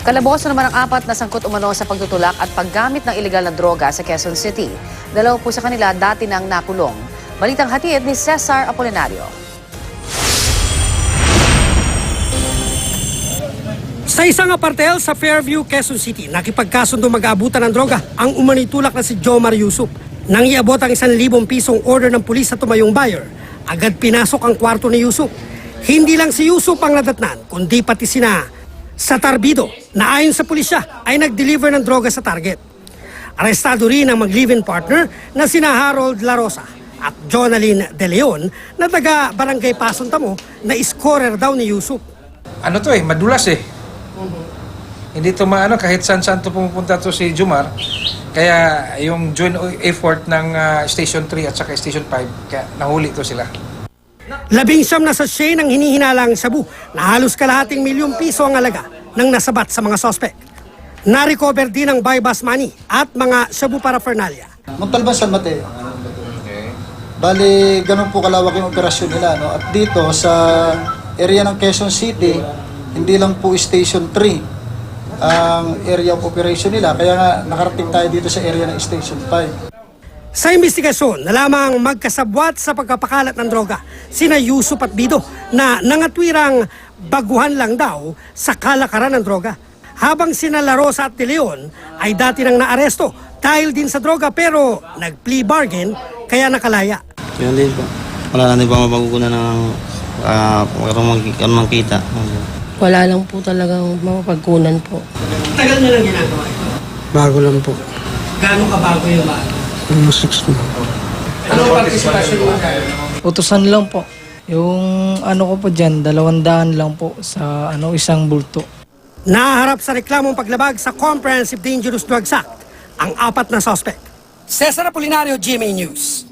Kalaboso naman ang 4 na sangkot umano sa pagtutulak at paggamit ng ilegal na droga sa Quezon City. 2 po sa kanila dati nang nakulong. Balitang hatid ni Cesar Apolinario. Sa isang apartel sa Fairview, Quezon City, nakipagkasundo mag-aabutan ng droga ang umanitulak na si Jomar Yusuf. Nang iabot ang 1,000 pisong order ng pulis sa tumayong buyer, agad pinasok ang kwarto ni Yusuf. Hindi lang si Yusuf ang nadatnan, kundi pati sina sa Tarbido na ayon sa pulisya ay nag-deliver ng droga sa target. Arestado rin ang mag-live-in partner na sina Harold La Rosa at Jonalyn De Leon na taga Barangay Pasuntamo na scorer daw ni Yusuf. Ano to madulas Hindi to maano kahit saan to pumupunta to si Jomar. Kaya yung joint effort ng Station 3 at saka Station 5, kaya nahuli to sila. 19 na sachet ng hinihinalang shabu na halos kalahating milyong piso ang halaga ng nasabat sa mga sospek. Na-recover din ang buy-bus money at mga shabu paraphernalia. Montalban, San Mateo. Bali, ganun po kalawak yung operasyon nila. No? At dito sa area ng Quezon City, hindi lang po Station 3 ang area of operation nila. Kaya nga nakarating tayo dito sa area ng Station 5. Sa investigasyon, nalamang magkasabwat sa pagkapakalat ng droga sina Yusuf at Bido na nangatwirang baguhan lang daw sa kalakaran ng droga. Habang sina La Rosa at De Leon ay dati nang naaresto dahil din sa droga pero nag-plea bargain kaya nakalaya. Yun din po. Wala na din pa mapagugunan ng karong kita. Wala lang po talagang mapagkunan po. Tagal na lang ginagawa ito. Bago lang po. Gano'ng kabago yung bago? 6 na. Ano ang partisipasyon mo? Utusan lang po. Yung ano ko po dyan, 200 lang po sa isang bulto. Naharap sa reklamong paglabag sa Comprehensive Dangerous Drugs Act ang 4 na suspect. Cesar Apolinario, GMA News.